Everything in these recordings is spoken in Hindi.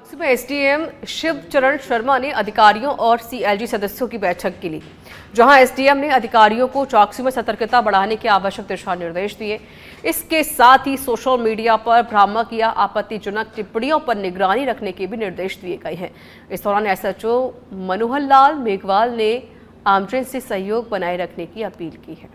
सुबह एसडीएम शिवचरण शर्मा ने अधिकारियों और सीएलजी सदस्यों की बैठक की ली, जहां एसडीएम ने अधिकारियों को चौकसी में सतर्कता बढ़ाने के आवश्यक दिशा निर्देश दिए। इसके साथ ही सोशल मीडिया पर भ्रामक या आपत्तिजनक टिप्पणियों पर निगरानी रखने के भी निर्देश दिए गए हैं। इस दौरान एसएचओ मनोहर लाल मेघवाल ने आमजन से सहयोग बनाए रखने की अपील की है।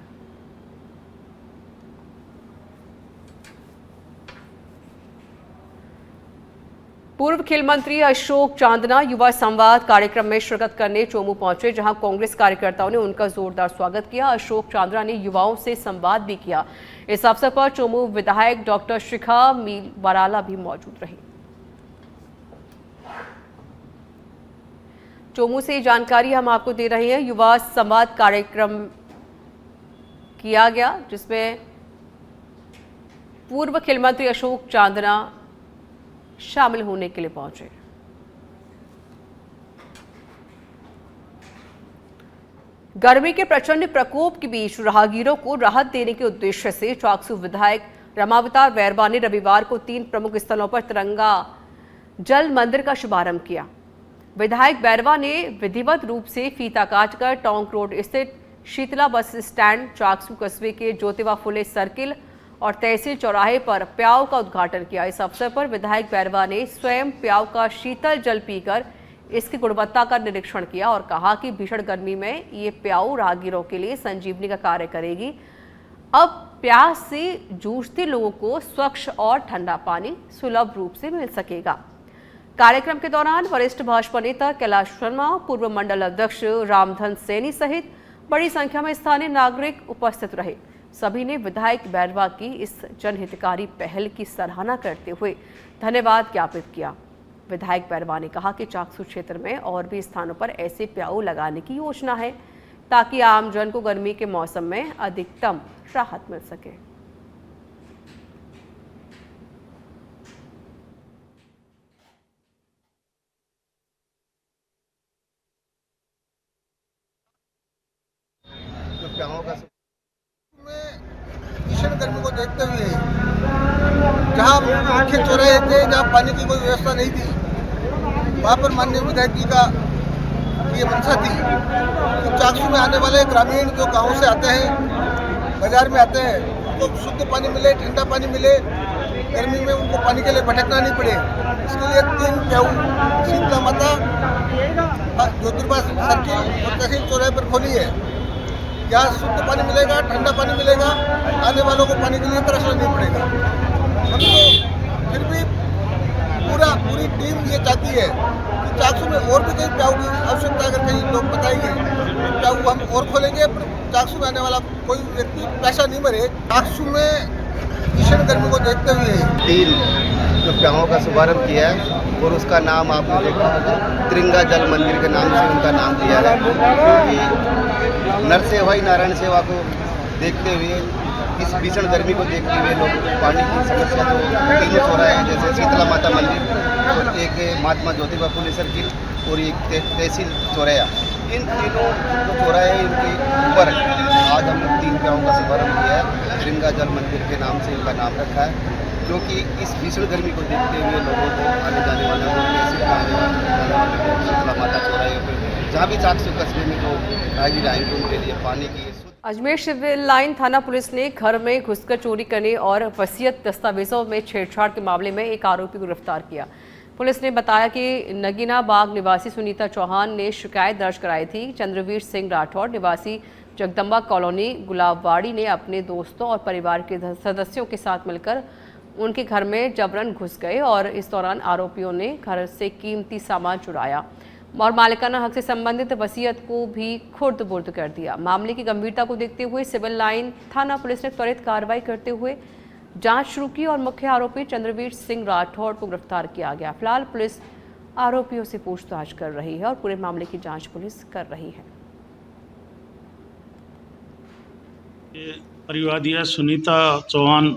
पूर्व खेल मंत्री अशोक चांदना युवा संवाद कार्यक्रम में शिरकत करने चोमू पहुंचे, जहां कांग्रेस कार्यकर्ताओं ने उनका जोरदार स्वागत किया। अशोक चांदना ने युवाओं से संवाद भी किया। इस अवसर पर चोमू विधायक डॉक्टर शिखा मीलवाराला भी मौजूद रही। चोमू से जानकारी हम आपको दे रहे हैं। युवा संवाद कार्यक्रम किया गया, जिसमें पूर्व खेल मंत्री अशोक चांदना शामिल होने के लिए पहुंचे। गर्मी के प्रचंड प्रकोप के बीच राहगीरों को राहत देने के उद्देश्य से चाकसू विधायक रमावतार बैरवा ने रविवार को 3 प्रमुख स्थलों पर तिरंगा जल मंदिर का शुभारंभ किया। विधायक बैरवा ने विधिवत रूप से फीता काटकर टोंक रोड स्थित शीतला बस स्टैंड, चाकसू कस्बे के ज्योतिबा फुले सर्किल और तहसील चौराहे पर प्याऊ का उद्घाटन किया। इस अवसर पर विधायक बैरवा ने स्वयं प्याऊ का शीतल जल पीकर इसकी गुणवत्ता का निरीक्षण किया और कहा कि भीषण गर्मी में ये प्याऊ राहगीरों के लिए संजीवनी का कार्य करेगी। अब प्यास से जूझते लोगों को स्वच्छ और ठंडा पानी सुलभ रूप से मिल सकेगा। कार्यक्रम के दौरान वरिष्ठ भाजपा नेता कैलाश शर्मा, पूर्व मंडल अध्यक्ष रामधन सैनी सहित बड़ी संख्या में स्थानीय नागरिक उपस्थित रहे। सभी ने विधायक बैरवा की इस जनहितकारी पहल की सराहना करते हुए धन्यवाद ज्ञापित किया। विधायक बैरवा ने कहा कि चाकसू क्षेत्र में और भी स्थानों पर ऐसे प्याऊ लगाने की योजना है, ताकि आमजन को गर्मी के मौसम में अधिकतम राहत मिल सके। भीषण गर्मी को देखते हुए जहाँ मुख्य चौराहे थे, जहाँ पानी की कोई व्यवस्था नहीं थी, वहाँ पर माननीय विधायक जी का ये मंशा थी कि चाकसू में आने वाले ग्रामीण जो गाँव से आते हैं, बाजार में आते हैं, उनको शुद्ध पानी मिले, ठंडा पानी मिले, गर्मी में उनको पानी के लिए भटकना नहीं पड़े। इसके लिए 3 प्याऊ शीतला माता ज्योतिबा सर्किल और तहसील चौराहे पर खोली है। यहाँ शुद्ध पानी मिलेगा, ठंडा पानी मिलेगा, आने वालों को पानी के लिए तरसना नहीं पड़ेगा। परंतु फिर भी पूरी टीम ये चाहती है कि चाकसू में और भी कहीं प्याऊ की आवश्यकता अगर कहीं लोग बताएंगे तो प्याऊ हम और खोलेंगे, पर चाकसू में आने वाला कोई व्यक्ति पैसा नहीं मरे। चाकसू में भीषण गर्मी को देखते हुए 3 जो प्याओं का शुभारंभ किया है और उसका नाम आपने देखा होगा, तिरंगा जल मंदिर के नाम से उनका नाम दिया है, क्योंकि नर सेवा ही नारायण सेवा को देखते हुए, इस भीषण गर्मी को देखते हुए लोगों को पानी की समस्या तो तीनों चौराहे हैं, जैसे शीतला माता मंदिर और एक महात्मा ज्योतिबा फुले सर्किल और एक तहसील चौराहा, इन तीनों जो चौराहे इनके ऊपर आज हम 3 प्याओं का शुभारंभ किया है। तिरंगा जल मंदिर के नाम से इनका नाम रखा है, क्योंकि इस भीषण गर्मी को देखते हुए लोगों को आने जाने वाले शीतला माता चौराहे पर जहाँ भी चाकसू कस्बे में जो राहगीर आएंगे उनके लिए पानी की। अजमेर सिविल लाइन थाना पुलिस ने घर में घुसकर चोरी करने और वसीयत दस्तावेजों में छेड़छाड़ के मामले में एक आरोपी को गिरफ्तार किया। पुलिस ने बताया कि नगीना बाग निवासी सुनीता चौहान ने शिकायत दर्ज कराई थी। चंद्रवीर सिंह राठौड़ निवासी जगदम्बा कॉलोनी गुलाबवाड़ी ने अपने दोस्तों और परिवार के सदस्यों के साथ मिलकर उनके घर में जबरन घुस गए और इस दौरान आरोपियों ने घर से कीमती सामान चुराया और मालिकाना हक से संबंधित वसीयत को भी खुर्द-बुर्द कर दिया। मामले की गंभीरता को देखते हुए सिविल लाइन थाना पुलिस ने त्वरित कार्रवाई करते हुए जांच शुरू की और मुख्य आरोपी चंद्रवीर सिंह राठौड़ को गिरफ्तार किया गया। फिलहाल पुलिस आरोपियों से पूछताछ कर रही है और पूरे मामले की जांच पुलिस कर रही है। परिवादी सुनीता चौहान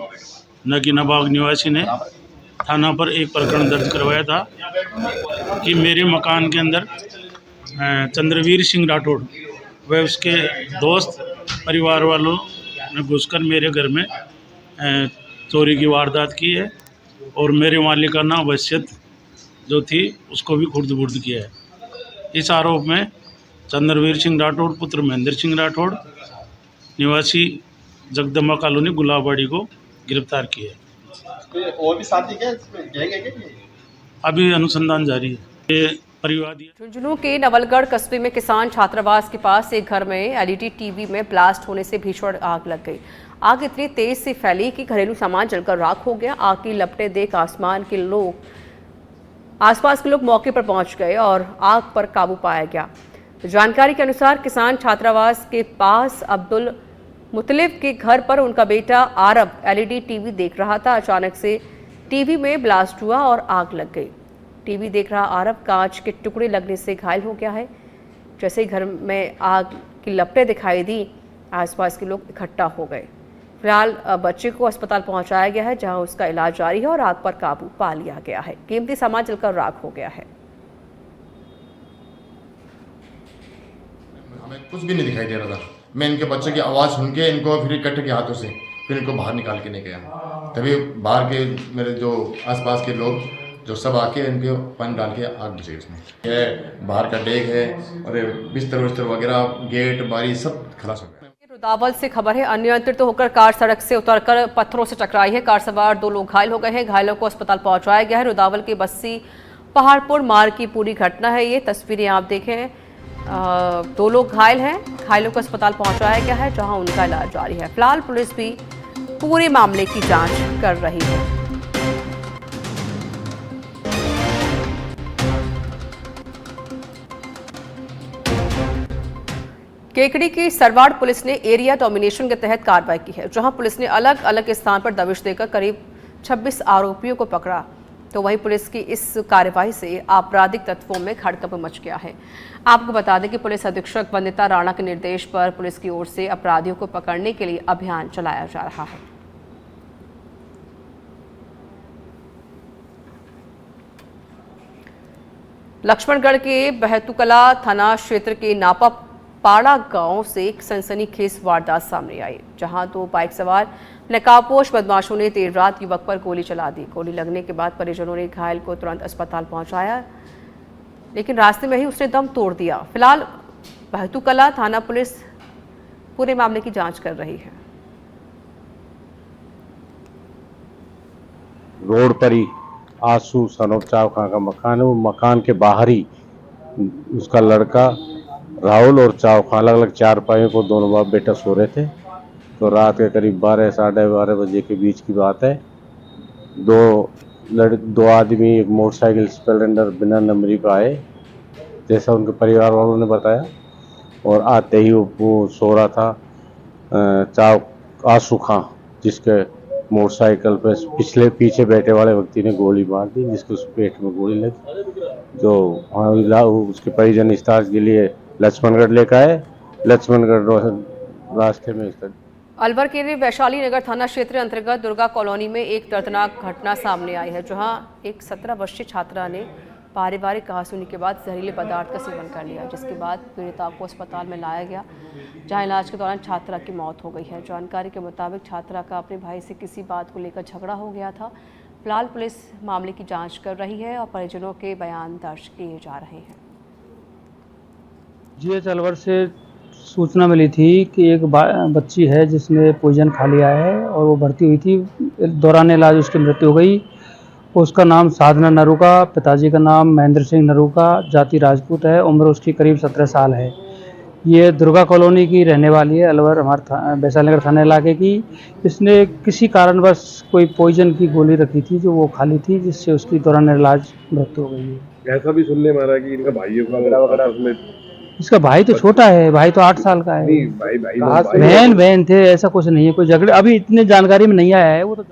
नगीनाबाग निवासी ने थाना पर एक प्रकरण दर्ज करवाया था कि मेरे मकान के अंदर चंद्रवीर सिंह राठौड़ व उसके दोस्त परिवार वालों ने घुसकर मेरे घर में चोरी की वारदात की है और मेरे मालिकाना वसीयत जो थी उसको भी खुर्द बुर्द किया है। इस आरोप में चंद्रवीर सिंह राठौड़ पुत्र महेंद्र सिंह राठौड़ निवासी जगदम्बा कॉलोनी गुलाबबाड़ी को गिरफ्तार किया है। और भी साथी क्या इसमें गैंग है क्या? अभी अनुसंधान जारी है। ये परिवादी झुंझुनू के नवलगढ़ कस्बे में किसान छात्रावास के पास एक घर में एलईडी टीवी में ब्लास्ट होने से भीषण आग लग गई। आग इतनी तेज से फैली कि घरेलू सामान जलकर राख हो गया। आग की लपटें देख आसपास के लोग मौके पर पहुंच गए और आग पर काबू पाया गया। जानकारी के अनुसार किसान छात्रावास के पास अब्दुल मुतलिब के घर पर उनका बेटा आरब एलईडी टीवी देख रहा था। अचानक से टीवी में ब्लास्ट हुआ और आग लग गई। टीवी देख रहा आरब कांच के टुकड़े लगने से घायल हो गया है। जैसे ही घर में आग की लपटें दिखाई दी, आसपास के लोग इकट्ठा हो गए। फिलहाल बच्चे को अस्पताल पहुंचाया गया है, जहां उसका इलाज जारी है और आग पर काबू पा लिया गया है। कीमती सामान जलकर राख हो गया है। हमें कुछ भी नहीं दिखाई दे रहा था। मैं इनके बच्चे की आवाज़ सुन के इनको फिर इकट्ठे के हाथों से फिर इनको बाहर निकाल के नहीं गया। तभी बाहर के मेरे जो आसपास के लोग जो सब आके इनके पानी डाल के आग बुझाई उसमें। ये बाहर का डेक है और बिस्तर विस्तर वगैरह गेट बारी सब खलास हो गया। रुदावल से खबर है, अनियंत्रित होकर कार सड़क से उतरकर पत्थरों से टकराई है। कार सवार 2 लोग घायल हो गए हैं। घायलों को अस्पताल पहुंचाया गया है। रुदावल के बस्सी पहाड़पुर मार्ग की पूरी घटना है। ये तस्वीरें आप देखें, 2 लोग घायल हैं। घायलों को अस्पताल पहुंचाया गया है, जहां उनका इलाज जारी है। फिलहाल पुलिस भी पूरे मामले की जांच कर रही है। केकड़ी की सरवाड़ पुलिस ने एरिया डोमिनेशन के तहत कार्रवाई की है, जहां पुलिस ने अलग अलग स्थान पर दबिश देकर करीब 26 आरोपियों को पकड़ा। तो वहीं पुलिस की इस कार्रवाई से आपराधिक तत्वों में हड़कंप मच गया है। आपको बता दें कि पुलिस अधीक्षक वंदिता राणा के निर्देश पर पुलिस की ओर से अपराधियों को पकड़ने के लिए अभियान चलाया जा रहा है। लक्ष्मणगढ़ के बहतुकला थाना क्षेत्र के नापा पाड़ा गांव से एक सनसनीखेज वारदात सामने आई, जहां 2 बाइक सवार नकाबपोश बदमाशों ने देर रात युवक पर गोली चला दी। गोली लगने के बाद परिजनों ने घायल को तुरंत अस्पताल पहुंचाया, लेकिन रास्ते में ही उसने दम तोड़ दिया। फिलहाल बहतुकला थाना पुलिस पूरे मामले की जांच कर रही है। रोड पर ही आंसू सनोब चाव खां का मकान है। वो मकान के बाहर ही उसका लड़का राहुल और चाव खां अलग अलग 4 पाइयों को दोनों बाप बेटा सो रहे थे। तो रात के करीब 12 साढ़े 12 बजे के बीच की बात है। 2 आदमी एक मोटरसाइकिल स्प्लेंडर बिना नंबरी पर आए, जैसा उनके परिवार वालों ने बताया, और आते ही वो सो रहा था चाव आंसू खां, जिसके मोटरसाइकिल पे पीछे बैठे वाले व्यक्ति ने गोली मार दी, जिसके उस पेट में गोली लगी। जो वहाँ उसके परिजन इलाज के लिए लक्ष्मणगढ़ लेकर आए। लक्ष्मणगढ़ रास्ते में अलवर के वैशाली नगर थाना क्षेत्र अंतर्गत दुर्गा कॉलोनी में एक दर्दनाक घटना सामने आई है, जहां एक 17 वर्षीय छात्रा ने पारिवारिक कहासुनी के बाद जहरीले पदार्थ का सेवन कर लिया, जिसके बाद पीड़िता को अस्पताल में लाया गया, जहां इलाज के दौरान छात्रा की मौत हो गई है। जानकारी के मुताबिक छात्रा का अपने भाई से किसी बात को लेकर झगड़ा हो गया था। फिलहाल पुलिस मामले की जांच कर रही है और परिजनों के बयान दर्ज किए जा रहे हैं। जीएच अलवर से सूचना मिली थी कि एक बच्ची है जिसने पॉइजन खा लिया है और वो भर्ती हुई थी। दौरान इलाज उसकी मृत्यु हो गई। उसका नाम साधना नरूका, पिताजी का नाम महेंद्र सिंह नरूका, जाति राजपूत है, उम्र उसकी करीब 17 साल है। ये दुर्गा कॉलोनी की रहने वाली है, अलवर हमारे वैशाली नगर थाना इलाके की। इसने किसी कारणवश कोई पॉइजन की गोली रखी थी जो वो खाली थी, जिससे उसकी दौरान इलाज मृत्यु हो गई है। ऐसा भी सुनने में आ रहा है कि इनका भाइयों का में इसका भाई तो छोटा है, भाई तो 8 साल का है। बहन थे, ऐसा कुछ नहीं है, कोई झगड़े अभी इतने जानकारी में नहीं आया है। वो तो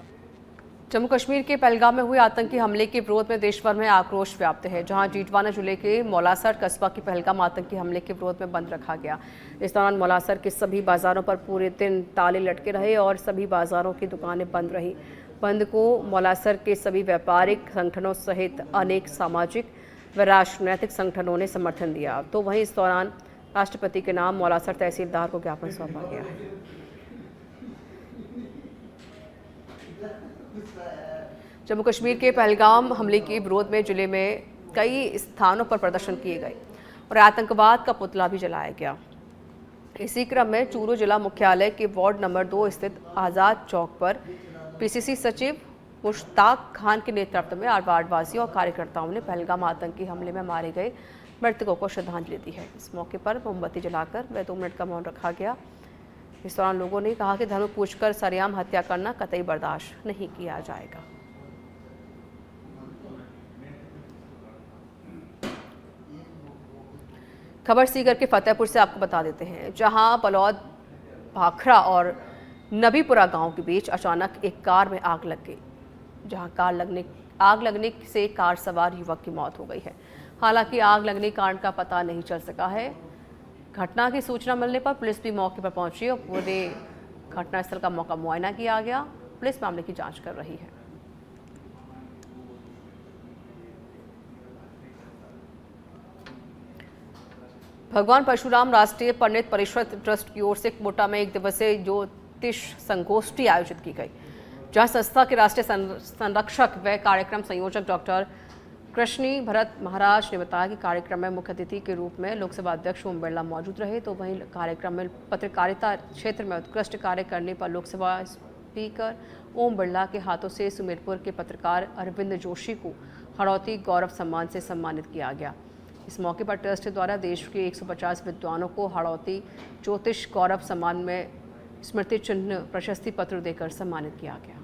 जम्मू कश्मीर के पहलगाम में हुए आतंकी हमले के विरोध में देश भर में आक्रोश व्याप्त है, जहां जीटवाना जिले के मौलासर कस्बा के पहलगाम आतंकी हमले के विरोध में बंद रखा गया। इस दौरान मौलासर के सभी बाजारों पर पूरे दिन ताले लटके रहे और सभी बाजारों की दुकानें बंद रही। बंद को मौलासर के सभी व्यापारिक संगठनों सहित अनेक सामाजिक व राजनैतिक संगठनों ने समर्थन दिया। तो वहीं इस दौरान राष्ट्रपति के नाम मौलासर तहसीलदार को ज्ञापन सौंपा गया है। जम्मू कश्मीर के पहलगाम हमले के विरोध में जिले में कई स्थानों पर प्रदर्शन किए गए और आतंकवाद का पुतला भी जलाया गया। इसी क्रम में चूरू जिला मुख्यालय के वार्ड नंबर 2 स्थित आज़ाद चौक पर पीसीसी सचिव मुश्ताक खान के नेतृत्व में वार्डवासियों और कार्यकर्ताओं ने पहलगाम आतंकी हमले में मारे गए मृतकों को श्रद्धांजलि दी है। इस मौके पर मोमबत्ती जलाकर व 2 मिनट का मौन रखा गया। इस दौरान लोगों ने कहा कि धर्म पूछकर सरेआम हत्या करना कतई बर्दाश्त नहीं किया जाएगा। खबर सीकर के फतेहपुर से आपको बता देते हैं, जहां बलौद भाखड़ा और नबीपुरा गांव के बीच अचानक एक कार में आग लग गई, जहां आग लगने से कार सवार युवक की मौत हो गई है। हालांकि आग लगने के कारण का पता नहीं चल सका है। घटना की सूचना मिलने पर पुलिस भी मौके पर पहुंची और पूरे घटनास्थल का मौका मुआयना किया गया। पुलिस मामले की जांच कर रही है। भगवान परशुराम राष्ट्रीय पंडित परिषद ट्रस्ट की ओर से कोटा में 1 दिवसीय ज्योतिष संगोष्ठी आयोजित की गई, जहां संस्था के राष्ट्रीय संरक्षक व कार्यक्रम संयोजक डॉक्टर कृष्णी भरत महाराज ने बताया कि कार्यक्रम में मुख्य अतिथि के रूप में लोकसभा अध्यक्ष ओम बिरला मौजूद रहे। तो वहीं कार्यक्रम में पत्रकारिता क्षेत्र में उत्कृष्ट कार्य करने पर लोकसभा स्पीकर ओम बिरला के हाथों से सुमेरपुर के पत्रकार अरविंद जोशी को हड़ौती गौरव सम्मान से सम्मानित किया गया। इस मौके पर ट्रस्ट द्वारा देश के 150 विद्वानों को हड़ौती ज्योतिष गौरव सम्मान में स्मृति चिन्ह प्रशस्ति पत्र देकर सम्मानित किया गया।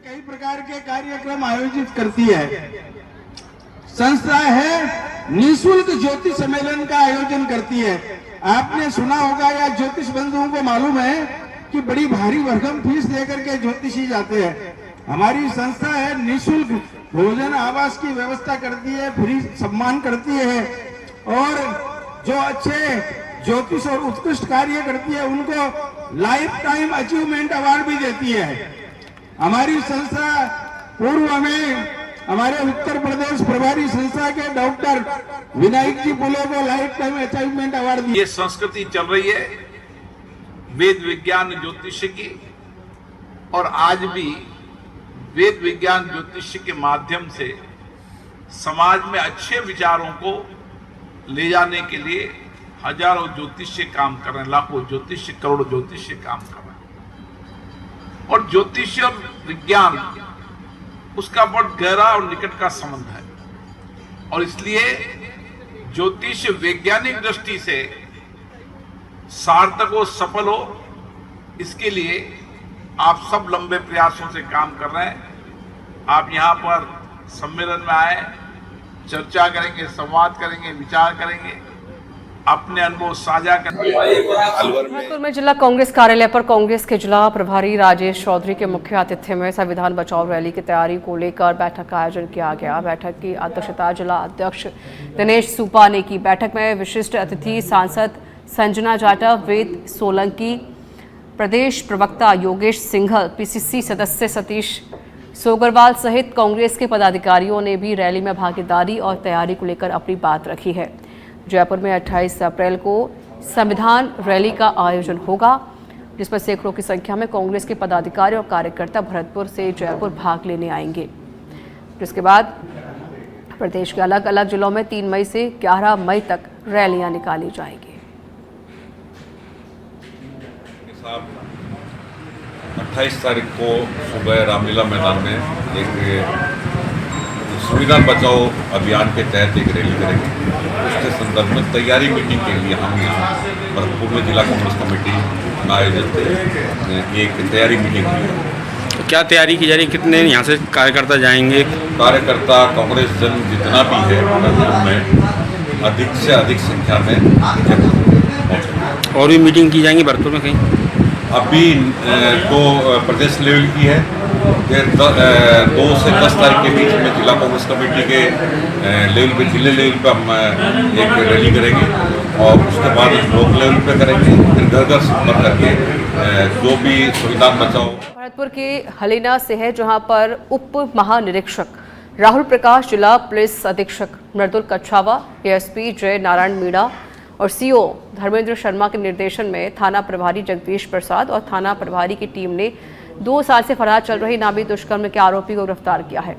कई प्रकार के कार्यक्रम आयोजित करती है। संस्था है निःशुल्क ज्योतिष सम्मेलन का आयोजन करती है। आपने सुना होगा या ज्योतिष बंधुओं को मालूम है कि बड़ी भारी भरकम फीस देकर के ज्योतिषी जाते हैं। हमारी संस्था है निःशुल्क भोजन आवास की व्यवस्था करती है, फ्री सम्मान करती है और जो अच्छे ज्योतिष और उत्कृष्ट कार्य करती है उनको लाइफ टाइम अचीवमेंट अवार्ड भी देती है। हमारी संस्था पूर्व में हमारे उत्तर प्रदेश प्रभारी संस्था के डॉक्टर विनायक जी पुले को लाइफ टाइम अचीवमेंट अवार्ड दिया। ये संस्कृति चल रही है वेद विज्ञान ज्योतिष की, और आज भी वेद विज्ञान ज्योतिष के माध्यम से समाज में अच्छे विचारों को ले जाने के लिए हजारों ज्योतिष काम कर रहे हैं, लाखों ज्योतिष, करोड़ों ज्योतिष काम कर रहे हैं। और ज्योतिष और विज्ञान उसका बहुत गहरा और निकट का संबंध है, और इसलिए ज्योतिष वैज्ञानिक दृष्टि से सार्थक हो, सफल हो, इसके लिए आप सब लंबे प्रयासों से काम कर रहे हैं। आप यहाँ पर सम्मेलन में आए, चर्चा करेंगे, संवाद करेंगे, विचार करेंगे, अपने अनुभव साझा करेंगे। भरतपुर में जिला कांग्रेस कार्यालय पर कांग्रेस के जिला प्रभारी राजेश चौधरी के मुख्य आतिथ्य में संविधान बचाओ रैली की तैयारी को लेकर बैठक का आयोजन किया गया। बैठक की अध्यक्षता जिला अध्यक्ष दिनेश सूपा ने की। बैठक में विशिष्ट अतिथि सांसद संजना जाटव, वेद सोलंकी, प्रदेश प्रवक्ता योगेश सिंघल, पीसीसी सदस्य सतीश सोगरवाल सहित कांग्रेस के पदाधिकारियों ने भी रैली में भागीदारी और तैयारी को लेकर अपनी बात रखी है। जयपुर में 28 अप्रैल को संविधान रैली का आयोजन होगा, जिसमें सैकड़ों की संख्या में कांग्रेस के पदाधिकारी और कार्यकर्ता भरतपुर से जयपुर भाग लेने आएंगे। जिसके बाद प्रदेश के अलग अलग जिलों में 3 मई से 11 मई तक रैलियां निकाली जाएंगी। 28 तारीख को सुबह रामलीला मैदान में एक संविधान बचाओ अभियान के तहत एक रैली करेंगे। उसके संदर्भ में तैयारी मीटिंग के लिए हम यहाँ भरतपुर में जिला कांग्रेस कमेटी आयोजित एक तैयारी मीटिंग की। तो क्या तैयारी की जा रही है? कितने यहाँ से कार्यकर्ता जाएंगे? कार्यकर्ता कांग्रेस जन जितना भी है भरतपुर में अधिक से अधिक संख्या में पहुँचेंगे। और भी मीटिंग की जाएंगी भरतपुर में कहीं? अभी तो प्रदेश लेवल की है, फिर 2 से 10 तारीख के बीच में जिला कांग्रेस कमेटी के लेवल पे, जिले लेवल पे हम एक रैली करेंगे और उसके बाद ब्लॉक लेवल पे करेंगे, फिर घर घर संपर्क करके जो भी संविधान बचाओ। भरतपुर के हलीना से है, जहां पर उप महानिरीक्षक राहुल प्रकाश, जिला पुलिस अधीक्षक मृदुल कच्छावा, एएसपी जय नारायण मीणा और सीओ धर्मेंद्र शर्मा के निर्देशन में थाना प्रभारी जगदीश प्रसाद और थाना प्रभारी की टीम ने 2 साल से फरार चल रही नामी दुष्कर्म के आरोपी को गिरफ्तार किया है।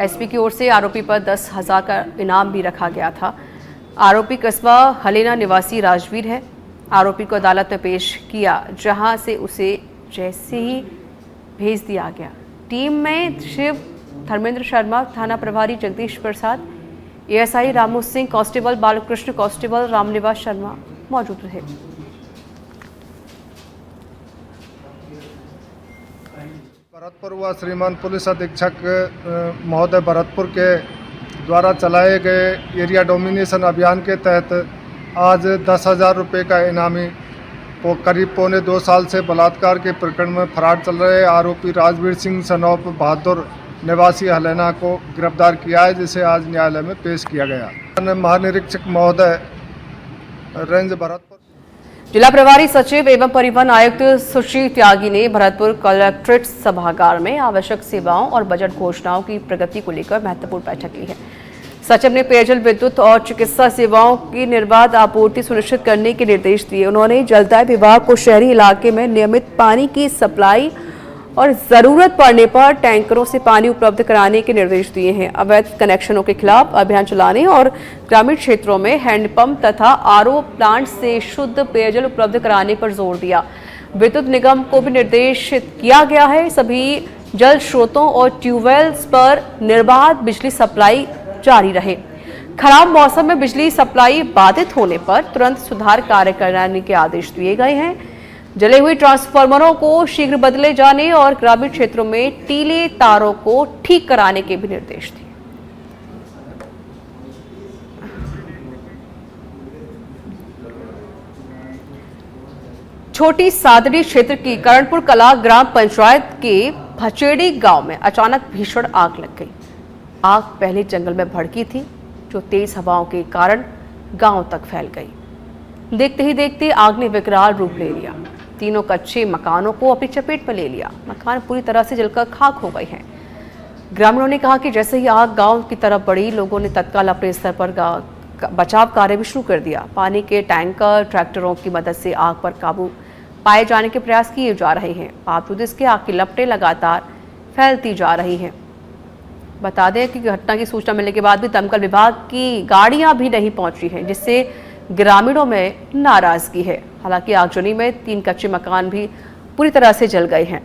एसपी की ओर से आरोपी पर 10,000 का इनाम भी रखा गया था। आरोपी कस्बा हलेना निवासी राजवीर है। आरोपी को अदालत में पेश किया, जहां से उसे जैसे ही भेज दिया गया। टीम में शिव धर्मेंद्र शर्मा, थाना प्रभारी Jagdish Prasad, ASI Ramu Singh, constable Balkrishna, constable Ramniwas Sharma मौजूद रहे। भरतपुर व श्रीमान पुलिस अधीक्षक महोदय भरतपुर के द्वारा चलाए गए एरिया डोमिनेशन अभियान के तहत आज 10,000 रुपये का इनामी को करीब पौने 2 साल से बलात्कार के प्रकरण में फरार चल रहे आरोपी राजवीर सिंह सनौप बहादुर निवासी हलेना को गिरफ्तार किया है, जिसे आज न्यायालय में पेश किया गया। महानिरीक्षक महोदय रेंज भरतपुर, जिला प्रभारी सचिव एवं परिवहन आयुक्त सुश्री त्यागी ने भरतपुर कलेक्ट्रेट सभागार में आवश्यक सेवाओं और बजट घोषणाओं की प्रगति को लेकर महत्वपूर्ण बैठक ली है। सचिव ने पेयजल, विद्युत और चिकित्सा सेवाओं की निर्बाध आपूर्ति सुनिश्चित करने के निर्देश दिए। उन्होंने जलदाय विभाग को शहरी इलाके में नियमित पानी की सप्लाई और जरूरत पड़ने पर टैंकरों से पानी उपलब्ध कराने के निर्देश दिए हैं। अवैध कनेक्शनों के खिलाफ अभियान चलाने और ग्रामीण क्षेत्रों में हैंडपंप तथा आरओ प्लांट से शुद्ध पेयजल उपलब्ध कराने पर जोर दिया। विद्युत निगम को भी निर्देशित किया गया है, सभी जल स्रोतों और ट्यूबवेल्स पर निर्बाध बिजली सप्लाई जारी रहे। खराब मौसम में बिजली सप्लाई बाधित होने पर तुरंत सुधार कार्य कराने के आदेश दिए गए हैं। जले हुए ट्रांसफार्मरों को शीघ्र बदले जाने और ग्रामीण क्षेत्रों में टीले तारों को ठीक कराने के भी निर्देश दिए। छोटी सादड़ी क्षेत्र की करणपुर कला ग्राम पंचायत के भचेड़ी गांव में अचानक भीषण आग लग गई। आग पहले जंगल में भड़की थी, जो तेज हवाओं के कारण गांव तक फैल गई। देखते ही देखते आग ने विकराल रूप ले लिया। तीनों कच्चे मकानों को अपनी चपेट में ले लिया। मकान पूरी तरह से जलकर खाक हो गए हैं। ग्रामीणों ने कहा कि जैसे ही आग गांव की तरफ बढ़ी, लोगों ने तत्काल अपने स्तर पर बचाव कार्य भी शुरू कर दिया। पानी के टैंकर, ट्रैक्टरों की मदद से आग पर काबू पाए जाने के प्रयास किए जा रहे हैं। बावजूद इसके आग की लपटें लगातार फैलती जा रही हैं। बता दें कि घटना की सूचना मिलने के बाद भी दमकल विभाग की गाड़ियां भी नहीं पहुंची हैं, जिससे ग्रामीणों में नाराजगी है। हालांकि आगजनी में 3 कच्चे मकान भी पूरी तरह से जल गए हैं।